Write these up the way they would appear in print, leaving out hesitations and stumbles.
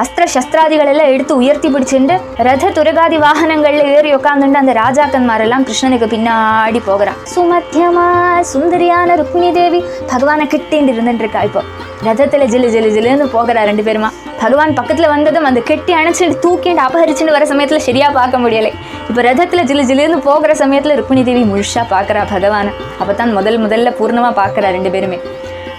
அஸ்திர சஸ்திராதிகள் எல்லாம் எடுத்து உயர்த்தி பிடிச்சிட்டு ரத துரகாதி வாகனங்கள்ல ஏறி உட்காந்துட்டு அந்த ராஜாக்கன்மாரெல்லாம் கிருஷ்ணனுக்கு பின்னாடி போகிறான். சுமத்தியமா சுந்தரியான ருக்மிணி தேவி பகவானை கிட்டேண்டு இருந்துட்டு இருக்கா. இப்போ ரதத்துல ஜிலு ஜிலு ஜிலுன்னு போகிறா ரெண்டு பேருமா. பகவான் பக்கத்துல வந்ததும் அந்த கெட்டி அணைச்சிட்டு தூக்கிண்டு அபகரிச்சுட்டு வர சமயத்துல சரியா பார்க்க முடியலை. இப்போ ரதத்துல ஜிலு ஜிலுன்னு போகிற சமயத்துல ருக்மிணி தேவி முழுசா பார்க்கறா பகவானை. அப்பதான் முதல்ல பூர்ணமா பார்க்கறா ரெண்டு பேருமே.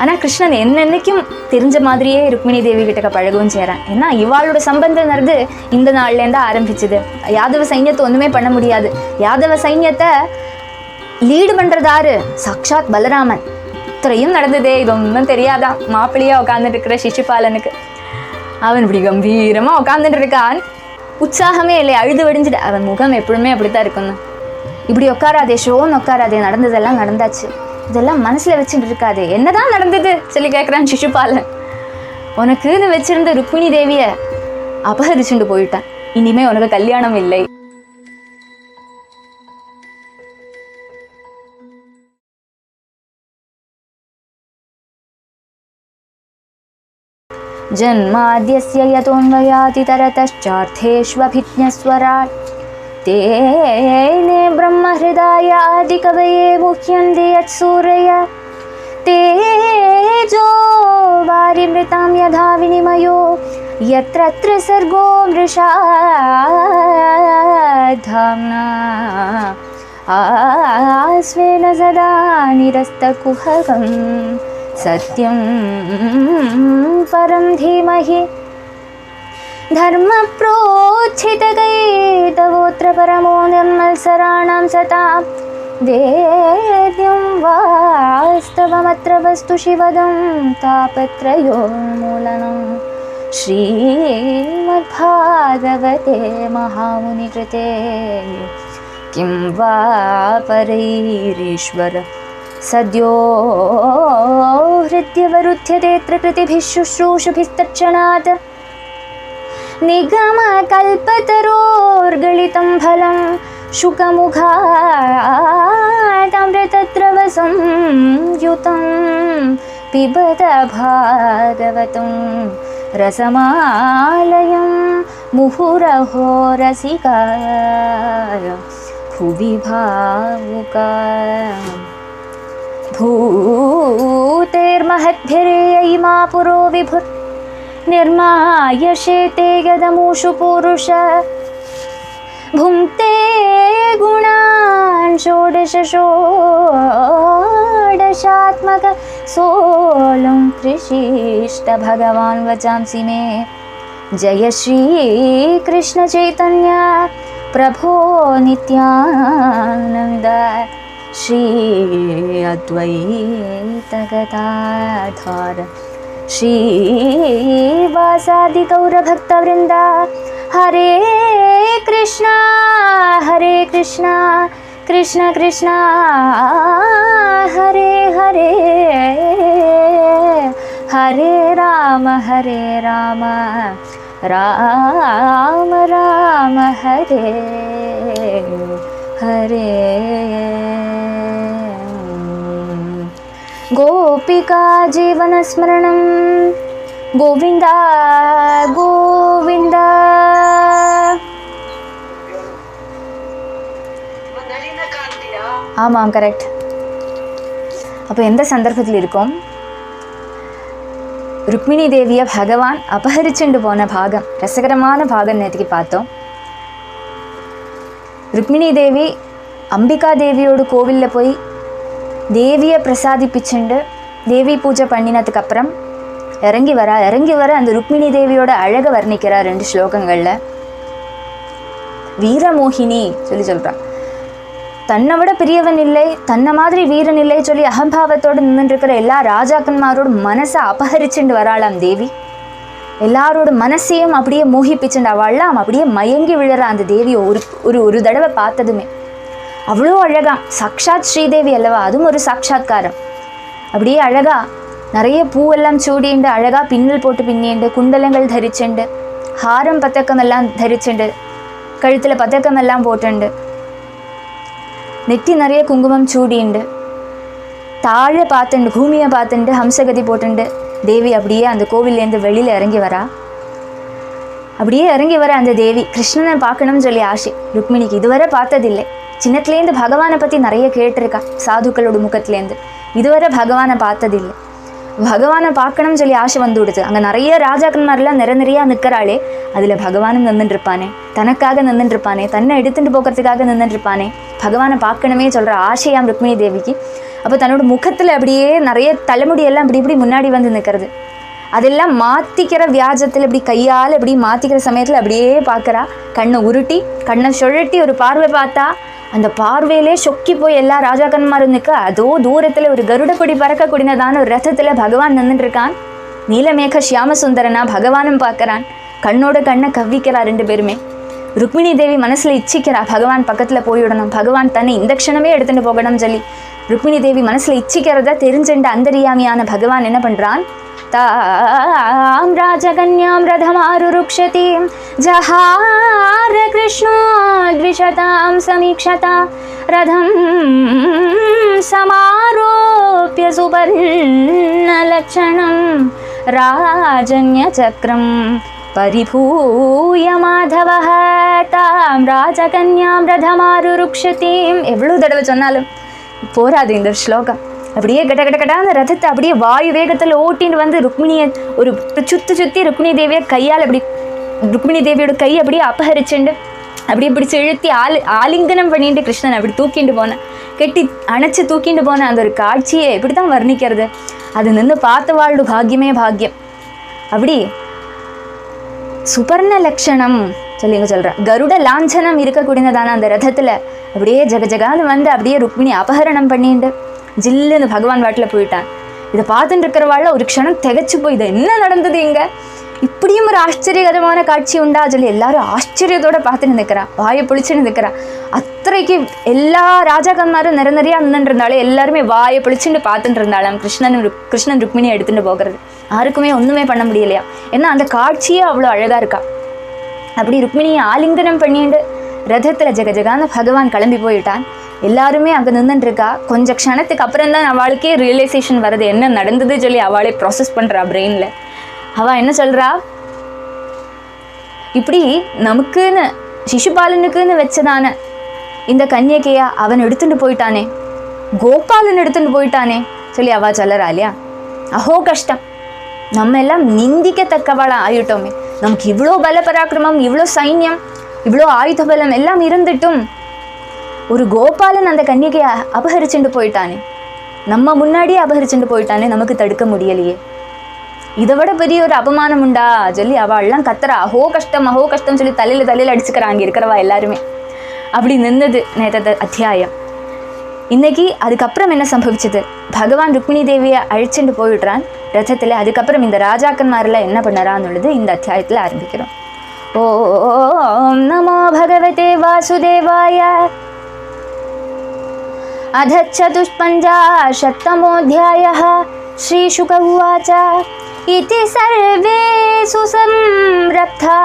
ஆனால் கிருஷ்ணன் என்னன்னைக்கும் தெரிஞ்ச மாதிரியே ருக்மிணி தேவி கிட்ட பழகவும் செய்கிறான். ஏன்னா இவாளோட சம்பந்தம்ன்றது இந்த நாள்லேருந்து ஆரம்பிச்சுது. யாதவ சைன்யத்தை ஒன்றுமே பண்ண முடியாது. யாதவ சைன்யத்தை லீடு பண்ணுறதாரு சாக்ஷாத் பலராமன். இத்தனையும் நடந்ததே, இது ஒன்றும் தெரியாதான் மாப்பிள்ளையாக உட்காந்துட்டு இருக்கிற சிசுபாலனுக்கு. அவன் இப்படி கம்பீரமாக உட்காந்துட்டு இருக்கான். உற்சாகமே இல்லை, அழுது வடிஞ்சிட்டு. அவன் முகம் எப்பவுமே அப்படித்தான் இருக்குன்னு. இப்படி உட்காராதே, ஷோன்னு உட்காராதே, நடந்ததெல்லாம் நடந்தாச்சு, இதெல்லாம் மனசுல வச்சுட்டு இருக்காது, என்னதான் நடந்தது சொல்லி கேட்குறான் சிசுபாலன். உனக்குன்னு வச்சிருந்த ருக்மிணி தேவிய அபகரிச்சுட்டு போயிட்டான், இனிமே உனக்கு கல்யாணம் இல்லை. ஜன்மாத்யஸ்ய யதோன்வயாதி தரதச்சார்த்தேஷ்வபிஜ்ஞஸ்வராட் तेने ब्रह्महृदाय आदिकवये मुह्यन्ति यत्सूरय तेजो वारिमृतां यथा विनिमयो यत्र सर्गो मृषा धाम्ना आस्वेन सदा निरस्तकुहकं सत्यं परं धीमहि धर्म प्रोच्छितकैतवोऽत्र परमो निर्मत्सराणां सतां वेद्यं वास्तवमत्र वस्तु शिवदं तापत्रयोन्मूलनं श्रीमद्भागवते महामुनिकृते किं वा परैरीश्वर सद्यो हृद्यवरुध्यतेऽत्र कृतिभिः शुश्रूषुभिस्तत्क्षणात् निगमकल्पतरोर्गलितं फलं शुकमुखादमृतद्रवसं युतं पिबत भागवतं रसमालयं मुहुरहो रसिकाय भुवि भावुका भूतेर्महद्भिर्ययिमा पुरो विभुर् निर्मायशेते गदमूषु पुरुष भुङ्क्ते गुणान् षोडशात्मक सोऽलं कृषिष्ट भगवान् वचांसि मे जय श्री कृष्ण चैतन्य प्रभो नित्यानन्द श्री अद्वैत गदाधर श्रीवासादि गौरभक्तवृन्द हरे कृष्णा कृष्ण कृष्ण हरे हरे हरे राम राम राम हरे हरे गोपिका जीवनस्मरणं गोविन्द गोविन्द. ஆமாம், கரெக்ட். அப்போ எந்த சந்தர்ப்பத்தில் இருக்கோம்? ருக்மிணி தேவியை பகவான் அபகரிச்சுண்டு போன பாகம், ரசகரமான பாகம் நேற்றுக்கு பார்த்தோம். ருக்மிணி தேவி அம்பிகா தேவியோட கோவிலில் போய் தேவியை பிரசாதிப்பிச்சுண்டு தேவி பூஜை பண்ணினதுக்கப்புறம் இறங்கி வர அந்த ருக்மிணி தேவியோட அழகை வர்ணிக்கிறார் 2 ஸ்லோகங்களில். வீரமோகினி சொல்லி சொல்கிறா. தன்னை விட பிரியவன் இல்லை, தன்னை மாதிரி வீரன் இல்லை சொல்லி அகம்பாவத்தோடு நின்றுருக்கிற எல்லா ராஜாக்கன்மாரோட மனசை அபகரிச்சுண்டு வராளாம் தேவி. எல்லாரோட மனசையும் அப்படியே மோகிப்பிச்சுண்டு அவள்லாம் அப்படியே மயங்கி விழுற அந்த தேவியை ஒரு தடவை பார்த்ததுமே அவ்வளோ அழகா. சாக்ஷாத் ஸ்ரீதேவி அல்லவா, அதுவும் ஒரு சாட்சாத்காரம். அப்படியே அழகா நிறைய பூவெல்லாம் சூடிண்டு அழகா பின்னல் போட்டு பின்னிண்டு குண்டலங்கள் தரிச்சுண்டு ஹாரம் பதக்கம் எல்லாம் தரிச்சுண்டு கழுத்தில் பதக்கம் எல்லாம் போட்டுண்டு நெத்தி நிறைய குங்குமம் சூடிண்டு தாழ பார்த்துண்டு பூமியை பார்த்துண்டு ஹம்சகதி போட்டுண்டு தேவி அப்படியே அந்த கோவிலேருந்து வெளியில் இறங்கி வரா. அப்படியே இறங்கி வர அந்த தேவி கிருஷ்ணனை பார்க்கணும்னு சொல்லி ஆசை ருக்மிணிக்கு. இதுவரை பார்த்ததில்லை. சின்னத்துலேருந்து பகவானை பற்றி நிறைய கேட்டிருக்கா சாதுக்களோட முகத்துலேருந்து. இதுவரை பகவானை பார்த்ததில்லை. பகவானை பார்க்கணும்னு சொல்லி ஆசை வந்து விடுது. அங்கே நிறைய ராஜாக்கன்மாரெலாம் நிறையா நிற்கிறாளே, அதில் பகவானும் நின்றுட்டுருப்பானே, தனக்காக நின்றுட்டுருப்பானே, தன்னை எடுத்துகிட்டு போகிறதுக்காக நின்றுட்டுருப்பானே, பகவானை பார்க்கணுமே சொல்கிற ஆசையாம் ருக்மிணி தேவிக்கு. அப்போ தன்னோட முகத்தில் அப்படியே நிறைய தலைமுடியெல்லாம் இப்படி முன்னாடி வந்து நிற்கிறது. அதெல்லாம் மாற்றிக்கிற வியாஜத்தில் இப்படி கையால் இப்படி மாற்றிக்கிற சமயத்தில் அப்படியே பார்க்குறா. கண்ணை உருட்டி கண்ணை சுழட்டி ஒரு பார்வை பார்த்தா அந்த பார்வையிலே சொக்கி போய் எல்லா ராஜாக்கன்மாரும் நிற்க. அதோ தூரத்தில் ஒரு கருட கொடி பறக்கக்கூடியதான ஒரு ரதத்தில் பகவான் நின்றுட்டுருக்கான். நீலமேக சியாமசுந்தரனா பகவானும் பார்க்குறான். கண்ணோட கண்ணை கவ்விக்கிறா ரெண்டு பேருமே. ருக்மிணி தேவி மனசில் இச்சிக்கிறா பகவான் பக்கத்தில் போய்விடணும், பகவான் தன்னை இந்த க்ஷணமே எடுத்துகிட்டு போகணும்னு சொல்லி. ருக்மிணி தேவி மனசில் இச்சிக்கிறத தெரிஞ்சுண்ட அந்தரியாமியான பகவான் என்ன பண்ணுறான்? தாம் ராஜகன்யாம் ரதமாருருக்ஷதீம் ஜஹார கிருஷ்ணோ த்விஷதாம் சமீக்ஷதா ரதம் சமாரோப்ய சுபர்ணலட்சணம் ராஜன்ய சக்ரம் பரிபூய மாதவஹ தாம் ராஜகன்யாம் ரதமாருருக்ஷதீம். எவ்வளோ தடவை சொன்னாலும் போராது இந்த ஸ்லோகம். அப்படியே கட அந்த ரதத்தை அப்படியே வாயு வேகத்தில் ஓட்டின்னு வந்து ருக்மிணியை ஒரு சுற்றி ருக்மிணி தேவியை கையால் அப்படி ருக்மிணி தேவியோட கை அப்படியே அபகரிச்சுண்டு அப்படியே பிடிச்சி இழுத்தி ஆலிங்கனம் பண்ணிட்டு கிருஷ்ணன் அப்படி தூக்கிண்டு போனேன், கெட்டி அணைச்சி தூக்கிண்டு போனேன். அந்த ஒரு காட்சியை எப்படி தான் வர்ணிக்கிறது? அது நின்று பார்த்த வாழ்வு பாக்கியமே பாக்கியம். அப்படி சுபர்ண லட்சணம் சொல்லிங்க சொல்கிறேன். கருட லாஞ்சனம் இருக்கக்கூடியதான அந்த ரதத்தில் அப்படியே ஜகஜகான்னு வந்து அப்படியே ருக்மிணி அபகரணம் பண்ணிட்டு ஜில்லுன்னு பகவான் வாட்டில் போயிட்டான். இதை பார்த்துட்டு இருக்கிறவாள் ஒரு க்ஷணம் திகச்சு போயிது. என்ன நடந்தது இங்கே? இப்படியும் ஒரு ஆச்சரியகரமான காட்சி உண்டா சொல்லி எல்லாரும் ஆச்சரியத்தோடு பார்த்துட்டு நிற்கிறா, வாயை பொழிச்சுன்னு நிற்கிறா. அத்தனைக்கு எல்லா ராஜாக்கன்மாரும் நிறையா நின்றுருந்தாலே எல்லாருமே வாயை பொழிச்சுட்டு பார்த்துட்டு இருந்தாலும் கிருஷ்ணன் ருக்மிணியை எடுத்துகிட்டு போகிறது. யாருக்குமே ஒன்றுமே பண்ண முடியலையா? ஏன்னா அந்த காட்சியே அவ்வளோ அழகாக இருக்கா. அப்படி ருக்மிணியை ஆலிங்கனம் பண்ணிட்டு ரதத்தில் ஜெகஜகான பகவான் கிளம்பி போயிட்டான். எல்லாருமே அங்கே நின்றுட்டுருக்கா. கொஞ்சம் க்ஷணத்துக்கு அப்புறம் தான் அவளுக்கே ரியலைசேஷன் வருது என்ன நடந்தது சொல்லி அவளே ப்ராசஸ் பண்ணுறா பிரெயினில். அவள் என்ன சொல்கிறா? இப்படி நமக்குன்னு சிசுபாலனுக்குன்னு வச்சதான இந்த கன்யகையா அவன் எடுத்துட்டு போயிட்டானே, கோபாலன் எடுத்துட்டு போயிட்டானே சொல்லி அவள் சொல்லறா இல்லையா? அஹோ கஷ்டம், நம்ம எல்லாம் நிந்திக்கத்தக்கவாளா ஆயிட்டோமே. நமக்கு இவ்வளோ பல பராக்கிரமம், இவ்வளோ சைன்யம், இவ்வளோ ஆயுத பலம் எல்லாம் இருந்துட்டும் ஒரு கோபாலன் அந்த கன்னிகையை அபகரிச்சுட்டு போயிட்டானே, நம்ம முன்னாடியே அபகரிச்சுட்டு போயிட்டானே, நமக்கு தடுக்க முடியலையே. இதை விட பெரிய ஒரு அபமானம் உண்டா சொல்லி அவள்லாம் கத்துறா. அஹோ கஷ்டம் சொல்லி தலையில் அடிச்சுக்கிறாங்க இருக்கிறவா எல்லாருமே. அப்படி நின்னது நேற்று அத்தியாயம். இன்னைக்கு அதுக்கப்புறம் என்ன சம்பவிச்சது? பகவான் ருக்மிணி தேவியை அழிச்சுட்டு போயிடுறான் ரதத்தில். அதுக்கப்புறம் இந்த ராஜாக்கன்மாரில் என்ன பண்ணறான்னுள்ளது இந்த அத்தியாயத்தில் ஆரம்பிக்கிறோம். ஓம் நமோ பகவதே வாசுதேவாய. अध चतुष्पञ्चाशत्तमोऽध्यायः श्रीशुक उवाच इति सर्वे सुसंरब्धा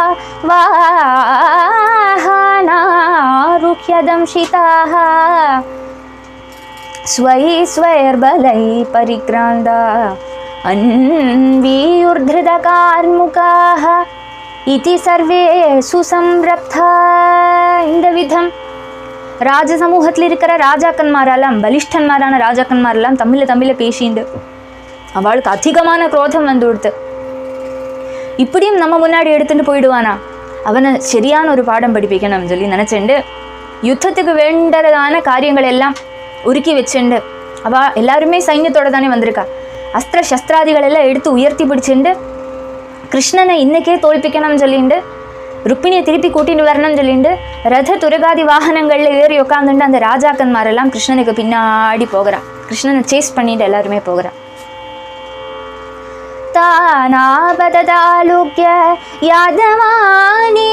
वाहनारुह्य दंशिताः स्वैर्बलैः परिक्रान्ता अन्वीयुर्धृतकार्मुकाः इति सर्वे सुसंरब्धा. இந்த விதம் ராஜ சமூகத்தில் இருக்கிற ராஜாக்கன்மாரெல்லாம், பலிஷ்டன்மாரான ராஜாக்கன்மாரெல்லாம் தமிழில் பேசிண்டு அவளுக்கு அதிகமான குரோதம் வந்து கொடுத்து இப்படியும் நம்ம முன்னாடி எடுத்துகிட்டு போயிடுவானா, அவனை சரியான ஒரு பாடம் படிப்பிக்கணும்னு சொல்லி நினச்சிண்டு யுத்தத்துக்கு வேண்டதான காரியங்கள் எல்லாம் உருக்கி வச்சுண்டு அவள் எல்லாருமே சைன்யத்தோடு தானே வந்திருக்கா. அஸ்திர சஸ்திராதிகள் எல்லாம் எடுத்து உயர்த்தி பிடிச்சிண்டு கிருஷ்ணனை இன்னைக்கே தோல்பிக்கணும்னு சொல்லிட்டு ருக்மிணியை திருப்பி கூட்டிட்டு வரணும்னு சொல்லிட்டு ரத துரகாதி வாகனங்களில் ஏறி உட்காந்துட்டு அந்த ராஜாக்கன்மாரெல்லாம் கிருஷ்ணனுக்கு பின்னாடி போகிறா. கிருஷ்ணனை சேஸ் பண்ணிட்டு எல்லாருமே போகிறா. தானாபததாலோக்ய யாதவானிகயோதபஹ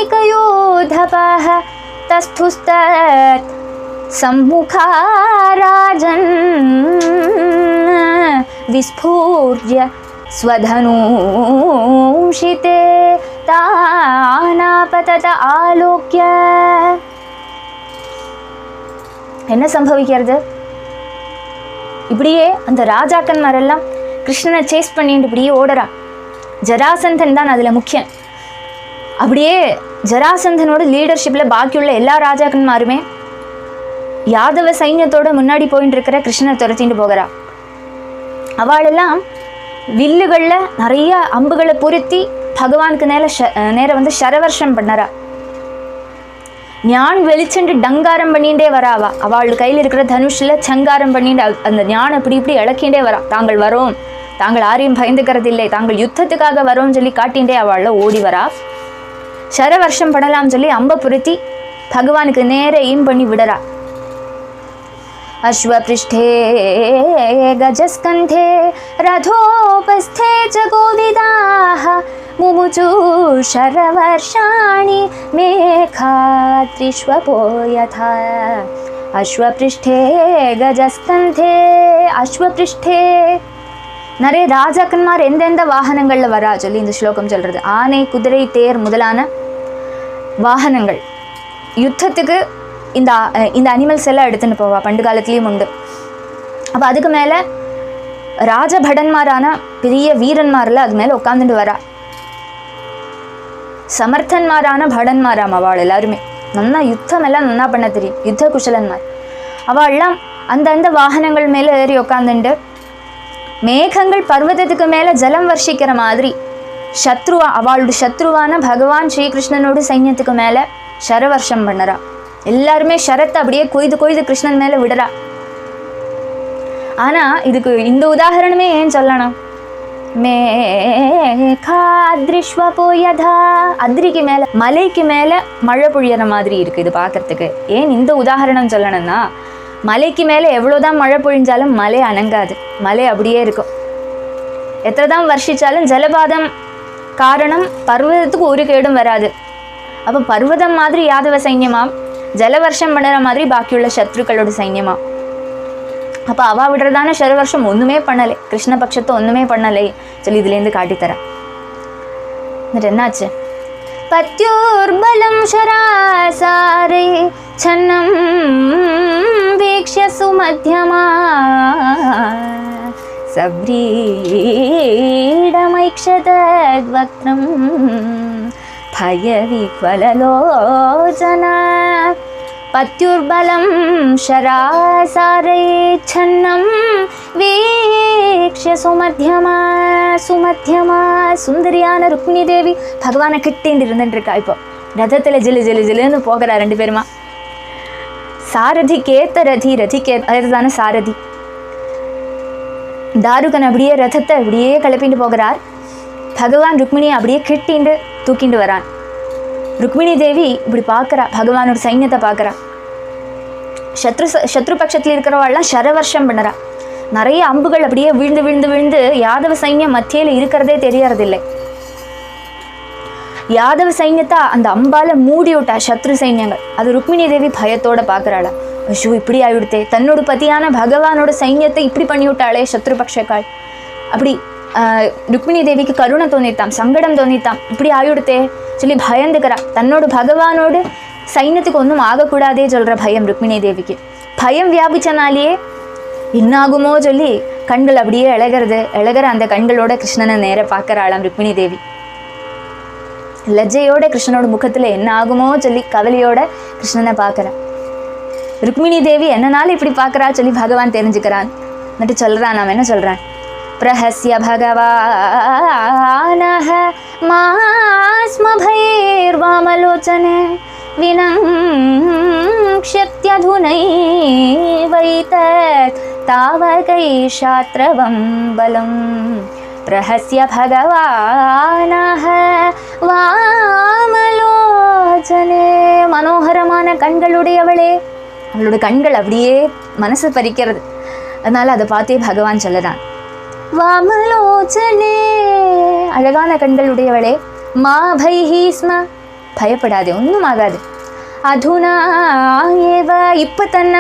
தஸ்துஸ்தத் சம்முகா ராஜன் விஸ்ஃபூர்ய ஸ்வதனூஷிதே தானாபதத ஆலோக்ய. என்ன சம்பவிக்கிறது? இப்படியே அந்த ராஜாக்கன்மாரெல்லாம் கிருஷ்ணனை சேஸ் பண்ணிட்டு இப்படியே ஓடுறா. ஜராசந்தன் தான் அதில் முக்கியம். அப்படியே ஜராசந்தனோட லீடர்ஷிப்பில் பாக்கியுள்ள எல்லா ராஜாக்கன்மாருமே யாதவ சைன்யத்தோட முன்னாடி போயிட்டு இருக்கிற கிருஷ்ணனை துரத்திட்டு போகிறா. அவளெல்லாம் வில்லுகளில் நிறைய அம்புகளை பொருத்தி பகவானுக்கு நேரம் வந்து சரவர்ஷம் பண்ணறா. ஞான் வெளிச்சண்டு டங்காரம் பண்ணிகிட்டே வராவா. அவள் கையில் இருக்கிற தனுஷில் சங்காரம் பண்ணிட்டு அந்த ஞான் இப்படி இப்படி இழக்கின்றே வரா. தாங்கள் வரோம், தாங்கள் யாரையும் பயந்துக்கிறது இல்லை, தாங்கள் யுத்தத்துக்காக வரோம்னு சொல்லி காட்டிகிட்டே அவளில் ஓடி வரா. சரவர்ஷம் பண்ணலாம்னு சொல்லி அம்பை பொருத்தி பகவானுக்கு நேர எய்ம் பண்ணி விடறா. அஸ்வபிருஷ்டே கஜஸ்கந்தே ரதோபஸ்தே ச கோவிதாஹ முமுஜு शरवर्षाणि मेघात्रिष्वपो यथा अश्वपृष्ठे गजस्कन्धे अश्वपृष्ठे நிறைய ராஜாக்கன்மார் எந்தெந்த வாகனங்களில் வரா சொல்லி இந்த ஸ்லோகம் சொல்கிறது. ஆனை, குதிரை, தேர் முதலான வாகனங்கள் யுத்தத்துக்கு இந்த அனிமல்ஸ் எல்லாம் எடுத்துன்னு போவா. பண்டு காலத்துலேயும் உண்டு. அப்போ அதுக்கு மேலே ராஜபடன்மாரான பெரிய வீரன்மாரில் அது மேலே உட்காந்துட்டு வரா. சமர்த்தன்மாரான படன்மாராம் அவள் எல்லாருமே. நன்னா யுத்தம் எல்லாம் நன்னா பண்ண தெரியும், யுத்த குஷலன்மார். அவள்லாம் அந்தந்த வாகனங்கள் மேலே ஏறி உட்காந்துண்டு மேகங்கள் பர்வதத்துக்கு மேலே ஜலம் வர்ஷிக்கிற மாதிரி அவளோட சத்ருவான பகவான் ஸ்ரீகிருஷ்ணனோட சைன்யத்துக்கு மேலே சரவர்ஷம் பண்ணுறா. எல்லாருமே ஷரத்தை அப்படியே கொய்து கொய்து கிருஷ்ணன் மேலே விடுறா. ஆனால் இதுக்கு இந்த உதாரணமே ஏன் சொல்லணும்? மேகாத்ரிஷ்வபோ யதா, அத்ரிக்கு மேலே மலைக்கு மேலே மழை பொழியிற மாதிரி இருக்குது இது பார்க்கறதுக்கு. ஏன் இந்த உதாரணம் சொல்லணும்னா, மலைக்கு மேலே எவ்வளோதான் மழை பொழிஞ்சாலும் மலை அணங்காது, மலை அப்படியே இருக்கும். எத்தனை தான் வர்ஷித்தாலும் ஜலபாதம் காரணம் பர்வதத்துக்கு ஒரு கேடும் வராது. அப்போ பர்வதம் மாதிரி யாதவ சைன்யமா, ஜலவர்ஷம் பண்ணுற மாதிரி பாக்கியுள்ள சத்ருக்களோட சைன்யமா. அப்போ அவள் விடுறதான சரவர்ஷம் ஒன்றுமே பண்ணலை, கிருஷ்ண பட்சத்தை ஒன்றுமே பண்ணலை சொல்லி இதுலேருந்து காட்டித்தரேன். എന്നിട്ട് என்னாச்சு? பத்யோர்பலம் ஷராசாரே சன்னம் வீக்ஷ்ய சுமத்யமா சவ்ரீடமைக்ஷதத்வக்ரம் பயவிஹ்வலலோச்சனா பத்யுர்பலம் ஷராசாரே சன்னம் வீக்ஷ்ய சுமத்யமா சுந்தரியான ருக்மிணி தேவி பகவானை கிட்டேண்டு இருந்துட்டுருக்கா. இப்போ ரதத்தில் ஜிலு ஜிலு ஜிலுன்னு போகிறா ரெண்டு பேருமா. சாரதி கேத்த ரதிக்கு அதுதானே சாரதி. தாருகன் அப்படியே ரதத்தை அப்படியே கிளப்பிட்டு போகிறார். பகவான் ருக்மிணியை அப்படியே கிட்டிண்டு தூக்கிண்டு வரான். ருக்மிணி தேவி இப்படி பார்க்குறா, பகவானோட சைன்யத்தை பார்க்குறா. சத்ரு பட்சத்தில் இருக்கிறவாள்லாம் சரவர்ஷம் பண்ணுறா. நிறைய அம்புகள் அப்படியே விழுந்து விழுந்து விழுந்து யாதவ சைன்யம் மத்தியில் இருக்கிறதே தெரியறதில்லை. யாதவ சைன்யத்தை அந்த அம்பால மூடி விட்டா சத்ரு சைன்யங்கள். அது ருக்மிணி தேவி பயத்தோட பார்க்குறாளா. ஐயோ இப்படி ஆகிவிடுத்தே, தன்னோட பத்தியான பகவானோட சைன்யத்தை இப்படி பண்ணி விட்டாளே சத்ரு பட்சக்காள். அப்படி ருக்மிணி தேவிக்கு கருணை தோணித்தாம், சங்கடம் தோணித்தாம். இப்படி ஆகிவிடுத்தே சொல்லி பயந்துக்கிறா. தன்னோட பகவானோடு சைன்யத்துக்கு ஒன்றும் ஆகக்கூடாதே சொல்கிற பயம் ருக்மிணி தேவிக்கு. பயம் வியாபிச்சனாலேயே என்னாகுமோ சொல்லி கண்கள் அப்படியே இழகிற அந்த கண்களோட கிருஷ்ணனை நேர பார்க்குறாளாம் ருக்மிணி தேவி. லஜ்ஜையோட கிருஷ்ணனோட முகத்தில் என்ன ஆகுமோ சொல்லி கவலையோட கிருஷ்ணனை பார்க்குறான். ருக்மிணி தேவி என்னனாலும் இப்படி பார்க்குறா சொல்லி பகவான் தெரிஞ்சுக்கிறான். എന്നിട്ട് சொல்கிறான், நான் என்ன சொல்கிறேன்? பிரஹஸ்ய பகவானஹ மாஸ்ம பைர்வாமலோச்சனே வினங்க்ஷ்யத்யதுனைவைதத் தாவகைஷாத்ரவம் பலம். பிரஹஸ்ய பகவானஹ வாமலோச்சனே, மனோகரமான கண்களுடையவளே. அவளோட கண்கள் அப்படியே மனசு பறிக்கிறது. அதனால அதை பார்த்தே பகவான் சொல்லறான், வாமலோச்சனே அழகான கண்களுடையவளே. மா பைஹி ஸ்ம, பயப்படாதே, ஒன்றும் ஆகாது. அதுனா ஏவ, இப்போ தன்ன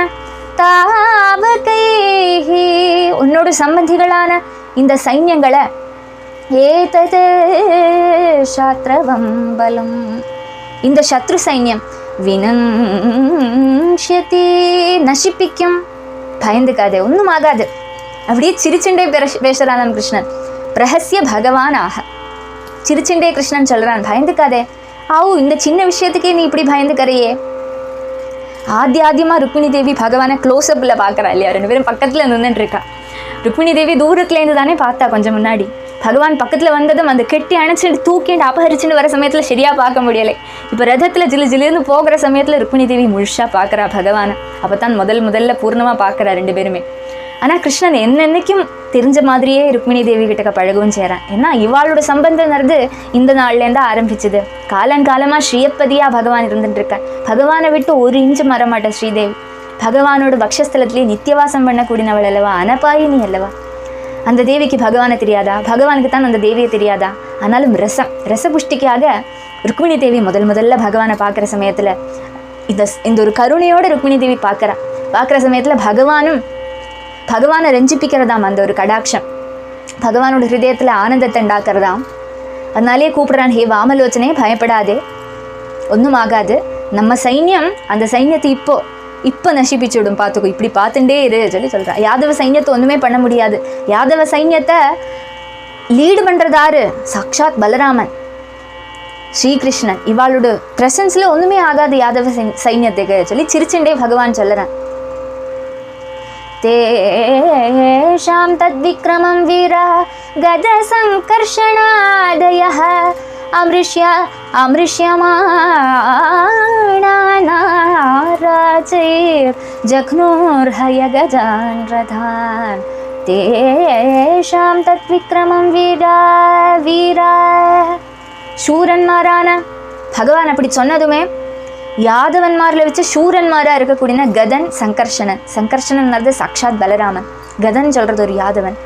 தாவகைஹி உன்னோட சம்பந்திகளான இந்த சைன்யங்களை ஏதத் சாத்ரவம் பலம் இந்த சத்ரு சைன்யம் வினங்க்ஷ்யதி நசிப்பிக்கும். பயந்துக்காதே, ஒன்றும் ஆகாது. அப்படியே சிரிச்சுண்டே பேசுகிறான் நம்ம கிருஷ்ணன். பிரஹஸ்ய பகவானாக சிரிச்சுண்டே கிருஷ்ணன் சொல்கிறான், பயந்துக்காதே. இந்த சின்ன விஷயத்துக்கே நீ இப்படி பயந்துக்கறையே. ஆத்தியமாக ருக்மிணி தேவி பகவானை க்ளோஸ்அப்பில் பார்க்குறா இல்லையா, 2 பேரும் பக்கத்தில் நின்றுட்டுருக்கா. ருக்மிணி தேவி தூரத்துலேருந்து தானே பார்த்தா, கொஞ்சம் முன்னாடி பகவான் பக்கத்தில் வந்ததும் அந்த கெட்டி அணைச்சிட்டு தூக்கிட்டு அபகரிச்சுட்டு வர சமயத்தில் சரியாக பார்க்க முடியலை. இப்போ ரதத்தில் ஜிலுன்னு போகிற சமயத்தில் ருக்மிணி தேவி முழுசாக பார்க்குறா பகவானை. அப்போ தான் முதல்ல பூர்ணமாக பார்க்குறா 2 பேருமே. ஆனால் கிருஷ்ணன் என்னென்னைக்கும் தெரிஞ்ச மாதிரியே ருக்மிணி தேவி கிட்டக்க பழகவும் செய்கிறான். ஏன்னா இவாளோட சம்பந்தம்ன்றது இந்த நாள்லேருந்து ஆரம்பிச்சுது. காலங்காலமாக ஸ்ரீயப்பதியாக பகவான் இருந்துட்டுருக்கான். பகவானை விட்டு 1 இன்ச்சு மாட்டா ஸ்ரீதேவி. பகவானோட பக்ஷஸ்தலத்திலே நித்தியவாசம் பண்ணக்கூடியவள் அல்லவா, அனபாயினி அல்லவா. அந்த தேவிக்கு பகவானை தெரியாதா, பகவானுக்கு தான் அந்த தேவியை தெரியாதா. ஆனாலும் ரசபுஷ்டிக்காக ருக்மிணி தேவி முதல்ல பகவானை பார்க்குற சமயத்தில் இந்த ஒரு கருணையோட ருக்மிணி தேவி பார்க்குற சமயத்தில் பகவானை ரஞ்சிப்பிக்கிறதாம் அந்த ஒரு கடாட்சம் பகவானோட ஹிருதயத்தில் ஆனந்தத்தை உண்டாக்குறதாம். அதனாலே கூப்பிடுறான், ஹே வாமலோச்சனே பயப்படாதே, ஒன்றும் ஆகாது. நம்ம சைன்யம் அந்த சைன்யத்தை இப்போ நசிப்பிச்சுடும், பார்த்துக்கோ, இப்படி பார்த்துட்டே இரு சொல்கிறா. யாதவ சைன்யத்தை ஒன்றுமே பண்ண முடியாது. யாதவ சைன்யத்தை லீடு பண்ணுறதாரு சாக்ஷாத் பலராமன், ஸ்ரீகிருஷ்ணன். இவாளோட ப்ரெசன்ஸில் ஒன்றுமே ஆகாது யாதவ சைன்யத்துக்கு சிரிச்சுண்டே பகவான் சொல்லுறேன். தேஷாம் தத்விக்ரமம் வீரா கத சங்கர்ஷணாதயः அம்ரிஷ்யமாணாராஜைர் ஜக்னோர்ஹய கஜான் ரதான். தேஷாம் தத்விக்ரமம் வீரா சூரன்மாரான பகவான் அப்படி சொன்னதுமே யாதவன்மாரில் வச்சு சூரன்மாராக இருக்கக்கூடிய கதன் சங்கர்ஷனன்றது சாக்ஷாத் பலராமன். கதன் சொல்கிறது ஒரு யாதவன்.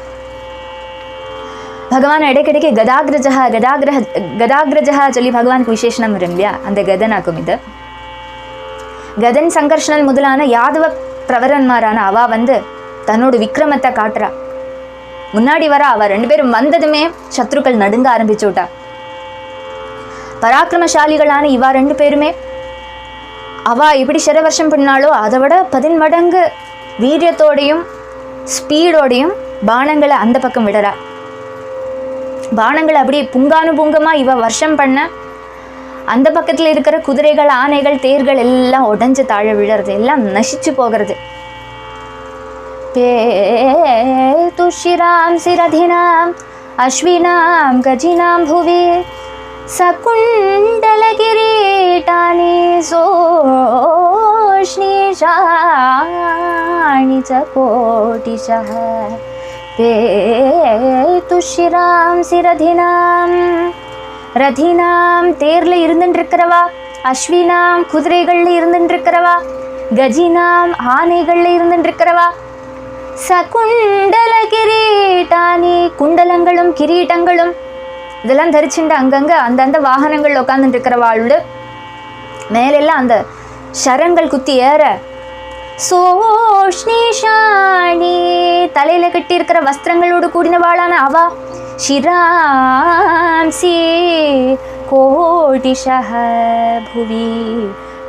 பகவான் இடைக்கிடைக்கு கதாகிரஜா சொல்லி பகவானுக்கு விசேஷனம் வரும் இல்லையா, அந்த கதனாக்கும் இது. கதன் சங்கர்ஷனன் முதலான யாதவ பிரவரன்மாரான அவா தன்னோட விக்ரமத்தை காட்டுறா. முன்னாடி வர அவ 2 பேரும் வந்ததுமே சத்ருக்கள் நடுங்க ஆரம்பிச்சு விட்டா. பராக்கிரமசாலிகளான இவா 2 பேருமே அவா எப்படி சிரவர்ஷம் பண்ணாலோ அதை விட 10 மடங்கு வீரியத்தோடையும் ஸ்பீடோடையும் பானங்களை அந்த பக்கம் விடுறா. பானங்களை அப்படியே புங்கானுபுங்கமாக இவ வருஷம் பண்ண அந்த பக்கத்தில் இருக்கிற குதிரைகள், ஆனைகள், தேர்கள் எல்லாம் உடஞ்சு தாழ விழுறது, எல்லாம் நசிச்சு போகிறது. துஷிராம் சிரதினாம் அஸ்வினாம் கஜினாம் புவி சகுண்டலகிரீட்டானி சோஷ்ணிஷாணி ச கோட்டிஷः துஷிராம் சிரதினாம் ரதினாம் தேரில் இருந்துட்டுருக்கிறவா, அஸ்வினாம் குதிரைகளில் இருந்துட்டுருக்கிறவா, கஜினாம் ஆனைகளில் இருந்துட்டுருக்கிறவா, சகுண்டல கிரீட்டானி குண்டலங்களும் கிரீட்டங்களும் இதெல்லாம் தரிச்சுட்டு அங்கங்கே அந்தந்த வாகனங்கள் உட்காந்துட்டு இருக்கிறவாளோட மேலெல்லாம் அந்த சரங்கள் குத்தி ஏற சோஷ்ணிஷாணி தலையில் கட்டி இருக்கிற வஸ்திரங்களோடு கூடினவாளான அவா ஷிராம்சி கோடிஷः புவி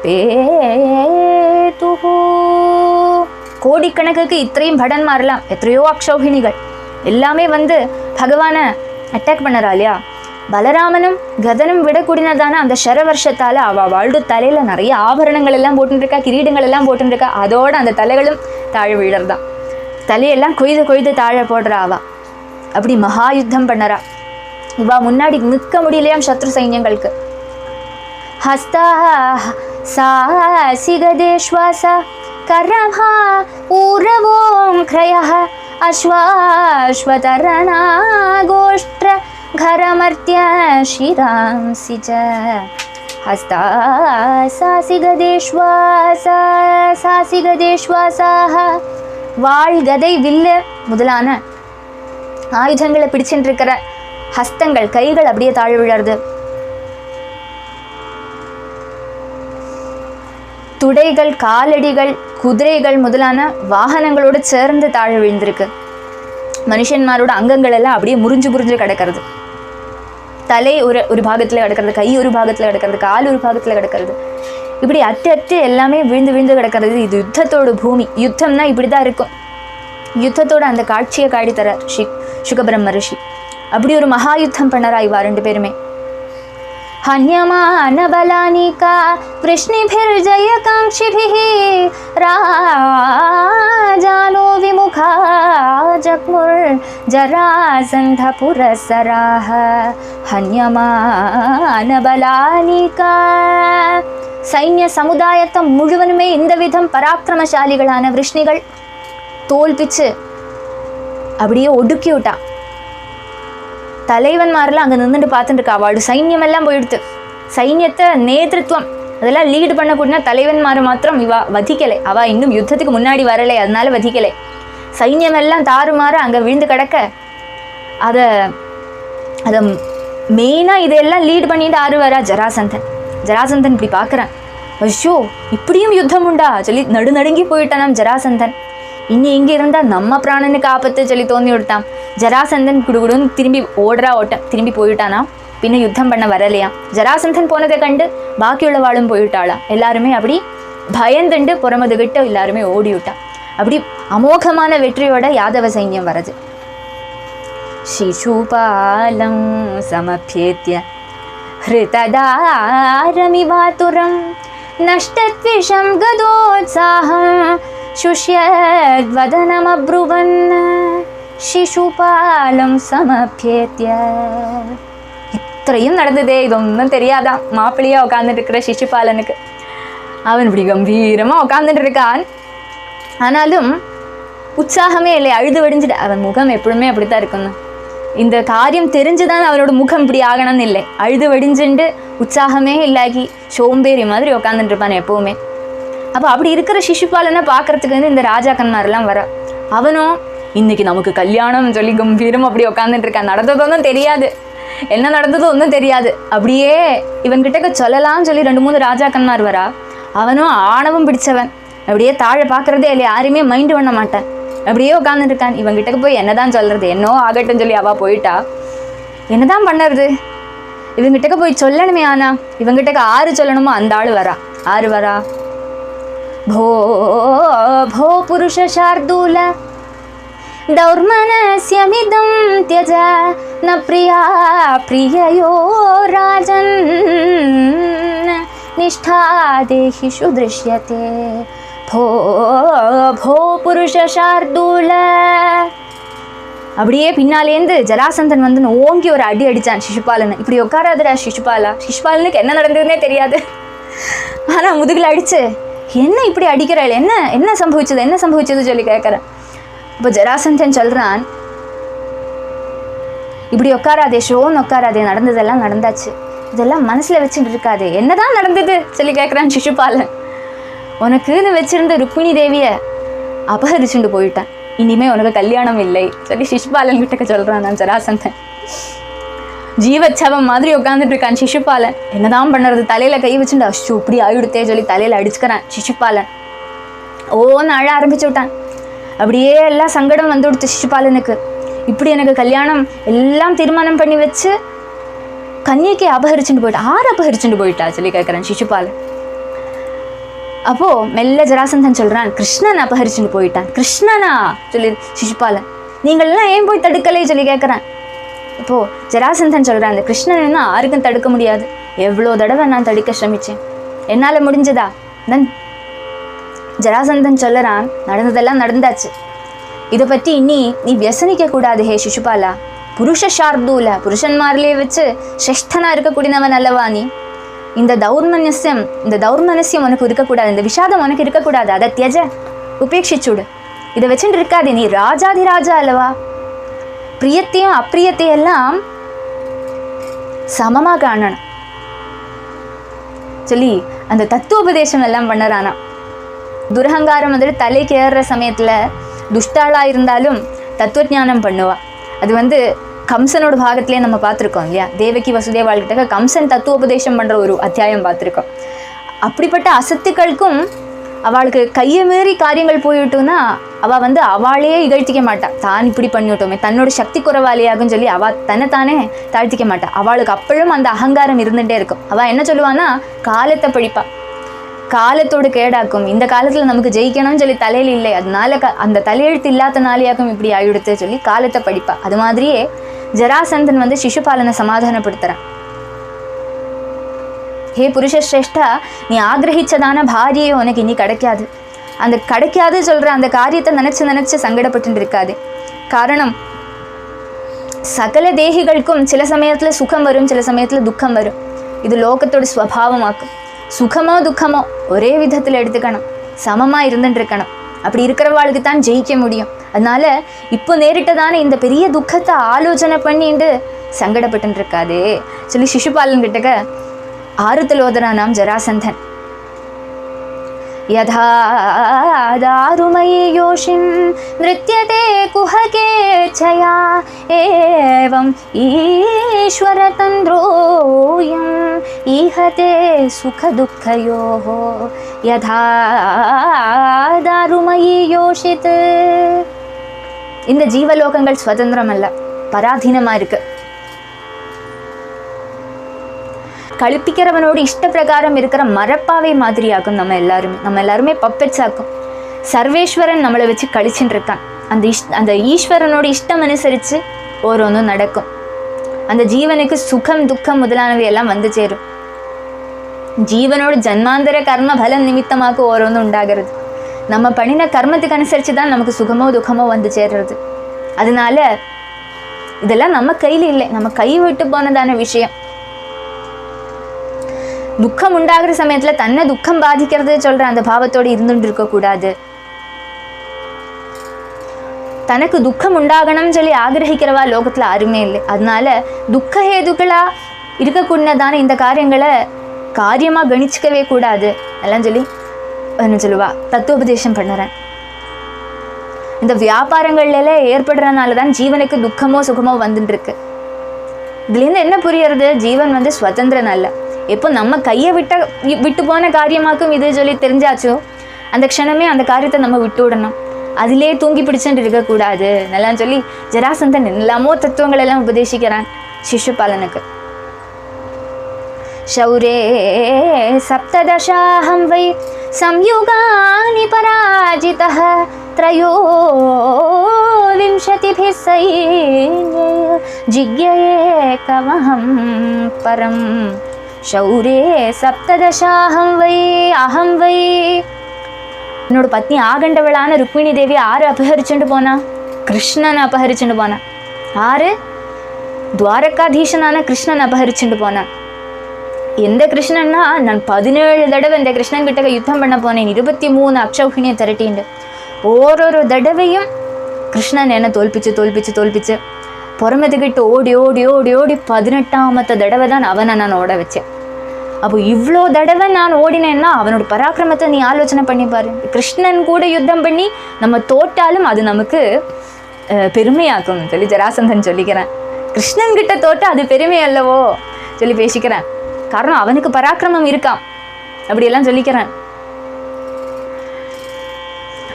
பேதுஹு. கோடிக்கணக்குக்கு இത്രയും படன்மாரெல்லாம் எத்தனையோ அக்ஷௌகிணிகள் எல்லாமே பகவானை அட்டாக் பண்ணறா இல்லையா. பலராமனும் கதனும் விடக்கூடியதான அந்த சரவர்ஷத்தால் அவளோட தலையில் நிறைய ஆபரணங்கள் எல்லாம் போட்டுருக்கா, கிரீடங்கள் எல்லாம் போட்டுருக்கா. அதோட அந்த தலைகளும் தாழ விழறதான். தலையெல்லாம் கொய்து தாழ போடுறா அவா. அப்படி மகா யுத்தம் பண்ணறா. இவா முன்னாடி நிற்க முடியலையாம் சத்ரு சைன்யங்களுக்கு. ஹஸ்தா சாசிகதேஷ்வாச கரஹா ஊரவோம் க்ரயஹ அஸ்வாஸ்வதரணா கோஷ்ட்ர घरमर्त्य शिरांसि च हस्ता सासिगदेश्वासाः வாழ், கதை, வில்லு முதலான ஆயுதங்களை பிடிச்சுட்டு இருக்கிற ஹஸ்தங்கள், கைகள் அப்படியே தாழ விழறது. துடைகள், காலடிகள், குதிரைகள் முதலான வாகனங்களோடு சேர்ந்து தாழ விழுந்திருக்கு. மனுஷன்மாரோட அங்கங்கள் எல்லாம் அப்படியே முறிஞ்சு கிடக்கிறது. தலை ஒரு பாகத்தில் கிடக்கிறது, கை ஒரு பாகத்தில் கிடக்கிறது, கால் ஒரு பாகத்தில் கிடக்கிறது. இப்படி அட்டு எல்லாமே விழுந்து கிடக்கிறது. இது யுத்தத்தோட பூமி. யுத்தம்னா இப்படி தான் இருக்கும். யுத்தத்தோட அந்த காட்சியை காட்டித்தரார் சுகபிரம்ம ரிஷி. அப்படி ஒரு மகா யுத்தம் பண்ணறா இவா 2 பேருமே. हन्यमान बलानिका वृष्णिभिर्जयकाङ्क्षिभिः राजानो विमुखा जग्मुर्जरासन्ध पुरस्सराः हन्यमान बलानिका. சைன்ய சமுதாயத்தை முழுவதுமே இந்த விதம் பராக்கிரமசாலிகளான விஷ்ணிகள் தோல்பிச்சு அப்படியே ஒடுக்கி விட்டா. தலைவன்மாரெல்லாம் அங்கே நின்றுட்டு பார்த்துட்டு இருக்கா. அவளோட சைன்யம் எல்லாம் போயிடுத்து. சைன்யத்தை நேதൃത്വம் அதெல்லாம் லீடு பண்ணக்கூடிய தலைவன்மாரை மாத்திரம் இவா வதிக்கலை. அவள் இன்னும் யுத்தத்துக்கு முன்னாடி வரலை, அதனால வதிக்கலை. சைன்யம் எல்லாம் தாறுமாற அங்கே விழுந்து கிடக்க அதை மெயினாக இதெல்லாம் லீடு பண்ணிட்டு ஆறு வரா ஜராசந்தன். ஜராசந்தன் இப்படி பார்க்குறான். ஐயோ, இப்படியும் யுத்தம் உண்டா சொல்லி நடுநடுங்கி போயிட்டானாம் ஜராசந்தன். இனி இங்கே இருந்தால் நம்ம பிராணனுக்கு ஆபத்து சொல்லி தோண்டி விட்டான். ஜராசந்தன் குடுகுடுன்னு திரும்பி ஓட்டம் திரும்பி போயிட்டானா. பின்ன யுத்தம் பண்ண வரலையாம். ஜராசந்தன் போனதை கண்டு பாக்கியுள்ளவாளும் போயிட்டாளாம். எல்லாருமே அப்படி பயந்துண்டு புறமதுகிட்ட எல்லாருமே ஓடி விட்டான். அப்படி அமோகமான வெற்றியோட யாதவ சைன்யம் வரது. சிசுபாலம் சமப்யேத்ய ஹ்ருததாரமிவாதுரம் நஷ்டத்விஷம் கதோத்சாஹம் சுஷ்யத்வதனமப்ருவன் சிசுபாலம் சமப்யேத்ய. இത്രയും நடந்ததே, இதொன்னும் தெரியாதான் மாப்பிள்ளையா உட்காந்துட்டு இருக்கிற சிசுபாலனுக்கு. அவன் இப்படி கம்பீரமாக உட்காந்துட்டு இருக்கான். ஆனாலும் உற்சாகமே இல்லை, அழுது வடிஞ்சிட்டு. அவன் முகம் எப்பவுமே அப்படித்தான் இருக்கணும். இந்த காரியம் தெரிஞ்சுதான் அவனோட முகம் இப்படி ஆகணும்னு இல்லை. அழுது வடிஞ்சுண்டு உற்சாகமே இல்லாகி சோம்பேறி மாதிரி உட்காந்துட்டு இருப்பான் எப்பவுமே. அப்போ அப்படி இருக்கிற சிசுபாலனை பார்க்கறதுக்கு வந்து இந்த ராஜாக்கன்மாரெல்லாம் வர. அவனும் இன்னைக்கு நமக்கு கல்யாணம் சொல்லி கம்பீரம் அப்படி உட்காந்துட்டு இருக்கான். நடந்ததொன்னும் தெரியாது, என்ன நடந்ததோ ஒன்றும் தெரியாது. அப்படியே இவன்கிட்ட சொல்லலாம்னு சொல்லி 2-3 ராஜாக்கன்மார் வரா. அவனும் ஆணவம் பிடிச்சவன். அப்படியே தாழ பார்க்குறதே இல்லை, யாரையுமே மைண்டு பண்ண மாட்டான். அப்படியே உட்காந்துட்டு இருக்கான். இவங்கிட்ட போய் என்னதான் சொல்கிறது, என்னோ ஆகட்டும் சொல்லி அவள் போயிட்டா. என்னதான் பண்ணுறது, இவங்கிட்ட போய் சொல்லணுமே. ஆனா இவங்கிட்ட 6 சொல்லணுமோ அந்த ஆள் வரா. 6 வரா. भो भो पुरुष शार्दूल दौर्मनस्यमिदं त्यज न प्रिया प्रिययो राजन् निष्ठा देहिषु दृश्यते भो भो पुरुष शार्दूल. அப்படியே பின்னாலேருந்து ஜராசந்தன் வந்து ஓங்கி ஒரு அடி அடித்தான் சிசுபாலனை. இப்படி உட்காராதுடா சிசுபாலா. சிசுபாலனுக்கு என்ன நடந்ததுன்னே தெரியாது. ஆனால் முதுகில் அடிச்சு என்ன இப்படி அடிக்கிறாள், என்ன சம்பவிச்சது சொல்லி கேட்குறேன். இப்போ ஜராசந்தன் சொல்கிறான், இப்படி உட்காராதே, ஷோன்னு உட்காராதே, நடந்ததெல்லாம் நடந்தாச்சு, இதெல்லாம் மனசில் வச்சுட்டு இருக்காது. என்னதான் நடந்தது சொல்லி கேட்குறான் சிசுபாலன். உனக்குன்னு வச்சிருந்த ருக்மிணி தேவியை அபகரிச்சுட்டு போயிட்டான், இனிமேல் உனக்கு கல்யாணம் இல்லை சொல்லி சிசுபாலன் கிட்ட சொல்கிறான் நான் ஜராசந்தன். ஜீவச்சவம் மாதிரி உட்காந்துட்டு இருக்கான் சிசுபாலன். என்னதான் பண்ணுறது, தலையில் கை வச்சுட்டு அஷு இப்படி ஆயிடுத்தே சொல்லி தலையில் அடிச்சுக்கிறான் சிசுபாலன். ஓன்னு அழ ஆரம்பிச்சு விட்டான். அப்படியே எல்லாம் சங்கடம் வந்து கொடுத்து சிசுபாலனுக்கு. இப்படி எனக்கு கல்யாணம் எல்லாம் தீர்மானம் பண்ணி வச்சு கன்னியைக்கு அபகரிச்சுட்டு போயிட்டா. 6 அபகரிச்சுட்டு போயிட்டா சொல்லி கேட்குறான் சிசுபாலன். அப்போது மெல்ல ஜராசந்தன் சொல்கிறான், கிருஷ்ணன் அபகரிச்சுட்டு போயிட்டான். கிருஷ்ணனா சொல்லி சிசுபாலன். நீங்கள்லாம் ஏன் போய் தடுக்கலை சொல்லி கேட்குறான். இப்போது ஜராசந்தன் சொல்கிறான், அந்த கிருஷ்ணன்னா யாருக்கும் தடுக்க முடியாது. எவ்வளோ தடவை நான் தடுக்க ശ്രമിச்சேன், என்னால் முடிஞ்சதா. தென் ஜராசந்தன் சொல்லுறான், நடந்ததெல்லாம் நடந்தாச்சு, இதை பற்றி இனி நீ வியசனிக்க கூடாது ஹே சிசுபாலா. புருஷ ஷார்தூல, புருஷன்மாரிலே வச்சு ஸ்ரேஷ்டனாக இருக்கக்கூடியவன் அல்லவா நீ. இந்த தௌர்மனஸ்யம் உனக்கு இருக்கக்கூடாது, இந்த விஷாதம் உனக்கு இருக்கக்கூடாது. அதை தியஜ, உபேட்சிச்சுடு. இதை வச்சுட்டு இருக்காது, நீ ராஜாதிராஜா அல்லவா. பிரியத்தையும் அப்பிரியத்தையெல்லாம் சமமாக காணணும் சொல்லி அந்த தத்துவோபதேசம் எல்லாம் பண்ணறானா. துரகங்காரம் வந்துட்டு தலைக்கு ஏறுற சமயத்தில் துஷ்டாளாக இருந்தாலும் தத்துவஞானம் பண்ணுவா. அது வந்து கம்சனோட பாகத்திலே நம்ம பார்த்துருக்கோம் இல்லையா. தேவகி வசுதேவாள்கிட்ட கம்சன் தத்துவோபதேசம் பண்ணுற ஒரு அத்தியாயம் பார்த்துருக்கோம். அப்படிப்பட்ட அசத்துக்களுக்கும் அவளுக்கு கையை மீறி காரியங்கள் போயிட்டோன்னா அவள் வந்து அவளையே இகழ்த்திக்க மாட்டாள். தான் இப்படி பண்ணிவிட்டோமே, தன்னோட சக்தி குறைவாளியாகுன்னு சொல்லி அவள் தன்னைத்தானே தாழ்த்திக்க மாட்டாள். அவளுக்கு அப்பழும் அந்த அகங்காரம் இருந்துகிட்டே இருக்கும். அவள் என்ன சொல்லுவான்னா, காலத்தை படிப்பாள், காலத்தோடு கேடாக்கும், இந்த காலத்தில் நமக்கு ஜெயிக்கணும்னு சொல்லி தலையில் இல்லை, அதனால அந்த தலையெழுத்து இல்லாதனாலேயாக்கும் இப்படி ஆயிடுத்து சொல்லி காலத்தை படிப்பாள். அது மாதிரியே ஜராசந்தன் வந்து சிசுபாலனை சமாதானப்படுத்துகிறான். ஹே புருஷஸ்ரேஷ்டா, நீ ஆகிரகிச்சதான பாரியே உனக்கு இனி கிடைக்காது. அந்த கிடைக்காது சொல்கிற அந்த காரியத்தை நினச்சி சங்கடப்பட்டு இருக்காது. காரணம், சகல தேகிகளுக்கும் சில சமயத்தில் சுகம் வரும், சில சமயத்தில் துக்கம் வரும். இது லோகத்தோட ஸ்வபாவமாக்கும். சுகமோ துக்கமோ ஒரே விதத்தில் எடுத்துக்கணும், சமமாக இருந்துட்டு இருக்கணும். அப்படி இருக்கிறவாளுக்கு தான் ஜெயிக்க முடியும். அதனால இப்போ நேரிட்டதான இந்த பெரிய துக்கத்தை ஆலோசனை பண்ணிட்டு சங்கடப்பட்டு இருக்காதே சொல்லி சிசுபாலன் கிட்டக்க ஆறுதல் ஓதுறானாம் ஜராசந்தன். யதா தாருமயி யோஷிம் நிருத்யதே குஹகேச்சயா ஏவம் ஈஸ்வர தந்திரோயம் ஈஹதே சுக துக்கயோஹ யதா தாருமயி யோஷித். இந்த ஜீவலோகங்கள் சுதந்திரம் அல்ல, பராதீனமா இருக்கு. கழிப்பிக்கிறவனோடு இஷ்ட பிரகாரம் இருக்கிற மரப்பாவை மாதிரியாக்கும் நம்ம எல்லாருமே பப்பெட்ஸ் ஆக்கும். சர்வேஸ்வரன் நம்மளை வச்சு கழிச்சுட்டு இருக்கான். அந்த ஈஸ்வரனோட இஷ்டம் அனுசரித்து ஒவ்வொன்றும் நடக்கும். அந்த ஜீவனுக்கு சுகம் துக்கம் முதலானவை எல்லாம் வந்து சேரும். ஜீவனோட ஜன்மாந்தர கர்ம பலம் நிமித்தமாக ஒவ்வொன்றும் உண்டாகிறது. நம்ம பண்ணின கர்மத்துக்கு அனுசரித்து தான் நமக்கு சுகமோ துக்கமோ வந்து சேர்றது. அதனால இதெல்லாம் நம்ம கையில் இல்லை, நம்ம கை விட்டு போனதான விஷயம். துக்கம் உண்டாகிற சமயத்துல தன்னை துக்கம் பாதிக்கிறது சொல்ற அந்த பாவத்தோடு இருந்துட்டு இருக்கக்கூடாது. தனக்கு துக்கம் உண்டாகணும்னு சொல்லி ஆகிரகிக்கிறவா லோகத்துல யாருமே இல்லை. அதனால துக்க ஹேதுக்களா இருக்கக்கூடியதான இந்த காரியங்களை காரியமா கணிச்சிக்கவே கூடாது எல்லாம் சொல்லி என்ன சொல்லுவா தத்துவோபதேசம் பண்ணுறேன். இந்த வியாபாரங்கள்ல ஏற்படுறதுனால தான் ஜீவனுக்கு துக்கமோ சுகமோ வந்துட்டு இருக்கு. இதுலேருந்து என்ன புரியறது? ஜீவன் சுதந்திரன் அல்ல. எப்போ நம்ம கையை விட்டு போன காரியமாக்கும் இது சொல்லி தெரிஞ்சாச்சோ அந்த க்ஷணமே அந்த காரியத்தை நம்ம விட்டு விடணும். அதிலே தூங்கி பிடிச்சுட்டு இருக்கக்கூடாது நல்லா சொல்லி ஜராசந்தன் எல்லாமோ தத்துவங்கள் எல்லாம் உபதேசிக்கிறான் சிசுபாலனுக்கு. शौरे सप्तदशाहं वै संयुगानि पराजितः त्रयोविंशतिभिः सैन्ये जिज्ञेकमहं परं शौरे सप्तदशाहं वै अहं वै. என்னோட பத்னி ஆகண்டவளான ருக்மிணி தேவி ஆறு அபகரிச்சுட்டு போனா? கிருஷ்ணன் அபகரிச்சுட்டு போனா. ஆறு? துவாரகாதீசனான கிருஷ்ணன் அபகரிச்சுட்டு போனான். எந்த கிருஷ்ணன்னா, நான் 17 தடவை இந்த கிருஷ்ணன் கிட்ட யுத்தம் பண்ண போனேன். 23 அக்ஷௌகிணியை திரட்டிண்டு ஒரு தடவையும் கிருஷ்ணன் என்னை தோல்பிச்சு புறமத்துக்கிட்டு ஓடி 18ஆமத்த தடவை தான் அவனை நான் ஓட வச்சேன். அப்போ இவ்வளோ தடவை நான் ஓடினேன்னா அவனோட பராக்கிரமத்தை நீ ஆலோசனை பண்ணி பாரு. கிருஷ்ணன் கூட யுத்தம் பண்ணி நம்ம தோட்டாலும் அது நமக்கு பெருமையாக்கும் சொல்லி ஜராசந்தன் சொல்லிக்கிறேன். கிருஷ்ணன் கிட்ட தோட்ட அது பெருமை அல்லவோ சொல்லி பேசிக்கிறேன். காரணம் அவனுக்கு பராக்கிரமம் இருக்கான், அப்படியெல்லாம் சொல்லிக்கிறேன்.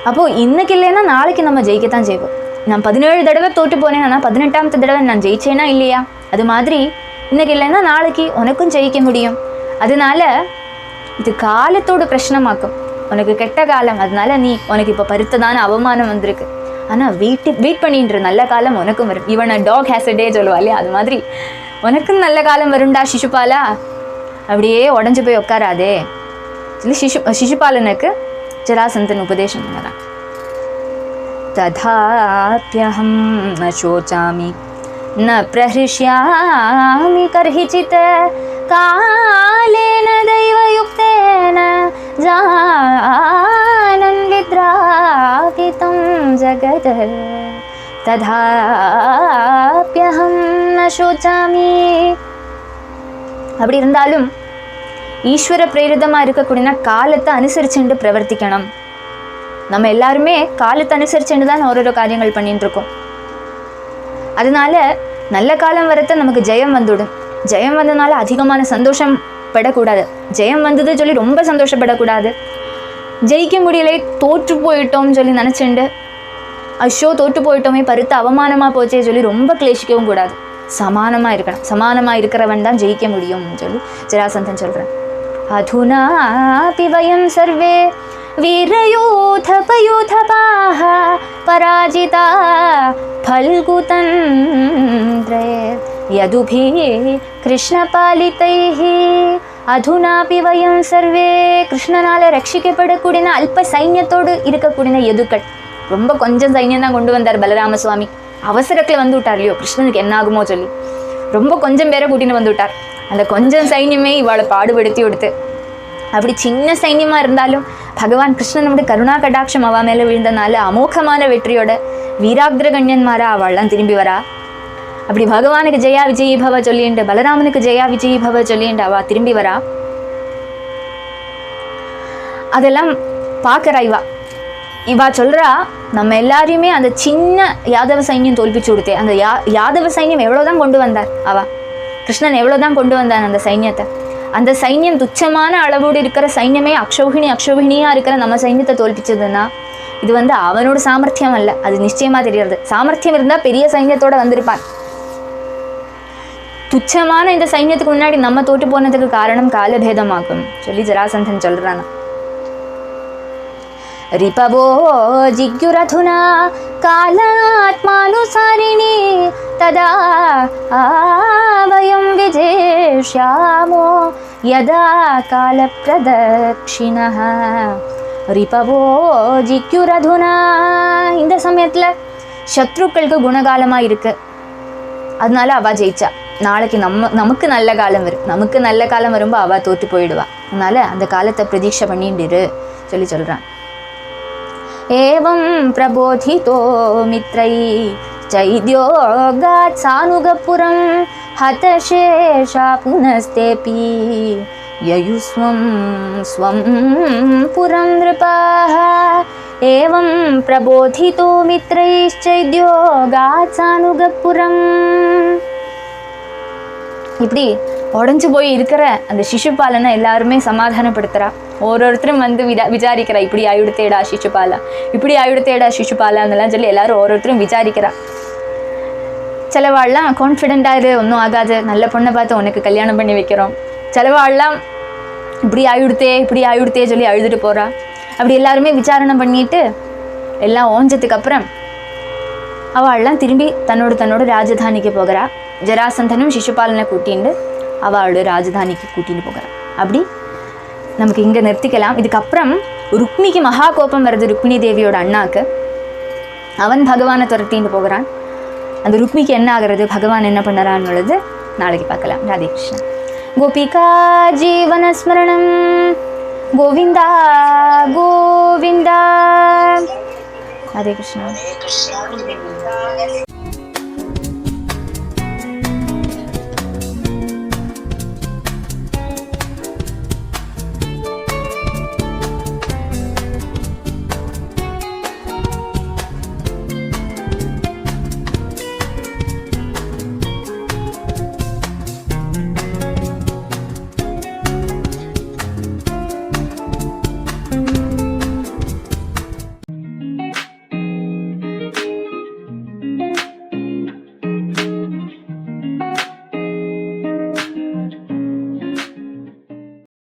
அப்போ இன்னைக்கு இல்லைன்னா நாளைக்கு நம்ம ஜெயிக்கத்தான் செய்வோம். நான் 17 தடவை தோட்டு போனேன்னா 18ஆமத்து தடவை நான் ஜெயிச்சேனா இல்லையா? அது மாதிரி இன்னைக்கு இல்லைன்னா நாளைக்கு உனக்கும் ஜெயிக்க முடியும். அதனால இது காலத்தோட பிரச்சனமாக்கும். உனக்கு கெட்ட காலம், அதனால நீ உனக்கு இப்போ பருத்ததான அவமானம் வந்திருக்கு. ஆனால் வெயிட் பண்ணின்ற நல்ல காலம் உனக்கும் வரும். இவனை டாக் ஹேஸ் அ டே சொல்லுவா இல்லையா? அது மாதிரி உனக்கும் நல்ல காலம் வரும்டா சிசுபாலா, அப்படியே உடஞ்சி போய் உட்காராதே சொல்லி சிசுபாலனுக்கு ஜராசந்தன் உபதேசம் பண்ணறான். ததாப்யஹம் ந சோச்சாமி ந பிரஹிஷ்யாமி கர்ஹிசித் காலேன தெய்வயுக்தேன ஜானன் வித்ராகிதம் ஜகத் ததாப்யஹம் ந சோச்சாமி. அப்படி இருந்தாலும் ஈஸ்வர பிரேரிதமாக இருக்கக்கூடிய காலத்தை அனுசரிச்சுட்டு பிரவர்த்திக்கணும். நம்ம எல்லாருமே காலத்தை அனுசரிச்சுட்டு தான் ஒரு காரியங்கள் பண்ணிட்டு இருக்கோம். அதனால நல்ல காலம் வரத்த நமக்கு ஜெயம் வந்துடும். ஜெயம் வந்ததுனால அதிகமான சந்தோஷம் படக்கூடாது. ஜெயம் வந்தது சொல்லி ரொம்ப சந்தோஷப்படக்கூடாது. ஜெயிக்க முடியலை, தோற்று போயிட்டோம்னு சொல்லி நினச்சிண்டு ஐயோ தோற்று போயிட்டோமே, பருத்த அவமானமாக போச்சே சொல்லி ரொம்ப கிளேஷிக்கவும் கூடாது. சமானமாக இருக்கணும். சமானமாக இருக்கிறவன் தான் ஜெயிக்க முடியும்னு சொல்லி ஜராசந்தன் சொல்கிறேன். அதுனாபி வயம் சர்வே வீரயூதபயூதபாஹ பராஜிதா ஃபல்குதந்திரே யதுபிः கிருஷ்ணபாலிதைः அதுனாபி வயம் சர்வே, கிருஷ்ணனால ரட்சிக்கப்படக்கூடிய அல்ப சைன்யத்தோடு இருக்கக்கூடிய யதுக்கள். ரொம்ப கொஞ்சம் சைன்யம் தான் கொண்டு வந்தார் பலராம சுவாமி. அவசரத்தில் வந்து விட்டார் இல்லையோ, கிருஷ்ணனுக்கு என்ன ஆகுமோ சொல்லி ரொம்ப கொஞ்சம் பேரை கூட்டின்னு வந்து விட்டார். அந்த கொஞ்சம் சைன்யமே இவாளை பாடுபடுத்தி கொடுத்து, அப்படி சின்ன சைன்யமா இருந்தாலும் பகவான் கிருஷ்ணனோட கருணா கடாட்சம் அவ மேல விழுந்தனால அமோகமான வெற்றியோட வீராக்திரகண்யன்மாரா அவள்லாம் திரும்பி வரா. அப்படி பகவானுக்கு ஜெயா விஜயி பவ சொல்லிண்டு, பலராமனுக்கு ஜெயா விஜயி பவ சொல்லிண்டு அவ திரும்பி வரா. அதெல்லாம் பார்க்கறா இவா சொல்றா, நம்ம எல்லாரையுமே அந்த சின்ன யாதவ சைன்யம் தோல்பிச்சு கொடுத்தே. அந்த யாதவ சைன்யம் எவ்வளவுதான் கொண்டு வந்தார் கிருஷ்ணன் எவ்வளவுதான் கொண்டு வந்தான் அந்த சைன்யத்தை. அந்த சைன்யம் துச்சமான அளவோடு இருக்கிற சைன்யமே அக்ஷௌகிணியா இருக்கிற நம்ம சைன்யத்தை தோல்பிச்சதுன்னா இது அவனோட சாமர்த்தியம் அல்ல, அது நிச்சயமா தெரியாது. சாமர்த்தியம் இருந்தா பெரிய சைன்யத்தோட வந்திருப்பான். துச்சமான இந்த சைன்யத்துக்கு முன்னாடி நம்ம தோற்று போனதுக்கு காரணம் காலபேதமாகும் சொல்லி ஜராசந்தன் சொல்றானா. ரிபவோ ஜிக்யுரதுனா காலாத்மானுசாரிணி ததா வயம் விஜேஷ்யாமோ யதா கால பிரதக்ஷிணஹ. ரிபவோ ஜிக்யுரதுனா, இந்த சமயத்துல சத்ருக்களுக்கு குணகாலமா இருக்கு, அதனால அவ ஜெயிச்சா. நாளைக்கு நமக்கு நல்ல காலம் வரும், நமக்கு நல்ல காலம் வரும்போது அவ தோற்று போயிடுவா. அதனால அந்த காலத்தை பிரதீட்சை பண்ணிட்டு சொல்லி சொல்றான். ஏவம் பிரபோதிதோ மித்ரை சைத்யோகாத் சானுகபுரம் ஹதசேஷா புனஸ்தேபி யயுஸ்வம் ஸ்வம் புரம் நிருபாஹ. ஏவம் பிரபோதிதோ மித்ரை சைத்யோகாத் சானுகபுரம். இப்படி உடஞ்சு போய் இருக்கிற அந்த சிசுபாலனை எல்லாருமே சமாதானப்படுத்துறா. ஒருத்தரும் விசாரிக்கிறா, இப்படி ஆயுடுத்தேடா சிசுபாலா, இப்படி ஆயுடுத்தேடா சிசுபாலான்னெல்லாம் சொல்லி எல்லாரும் ஒருத்தரும் விசாரிக்கிறா. சிலவாள்லாம் கான்ஃபிடென்ட்டாக இரு, ஒன்றும் ஆகாது, நல்ல பொண்ணை பார்த்து உனக்கு கல்யாணம் பண்ணி வைக்கிறோம். சிலவாள்லாம் இப்படி ஆயுடுத்தே சொல்லி அழுதுட்டு போறா. அப்படி எல்லாருமே விசாரணை பண்ணிட்டு எல்லாம் ஓஞ்சதுக்கு அப்புறம் அவள்லாம் திரும்பி தன்னோட ராஜதானிக்கு போகிறா. ஜராசந்தனும் சிசுபாலனை கூட்டிட்டு அவளோட ராஜதானிக்கு கூட்டிட்டு போகிறா. அப்படி நமக்கு இங்கே நிறுத்திக்கலாம். இதுக்கப்புறம் ருக்மிக்கு மகா கோபம் வருது ருக்மிணி தேவியோட அண்ணாக்கு. அவன் பகவானை துரத்திட்டு போகிறான். அந்த ருக்மிக்கு என்ன ஆகிறது, பகவான் என்ன பண்ணுறான்னு நாளைக்கு பார்க்கலாம். ராதே கிருஷ்ணன். கோபிகா ஜீவன ஸ்மரணம் கோவிந்தா கோவிந்தா. ராதே கிருஷ்ணா.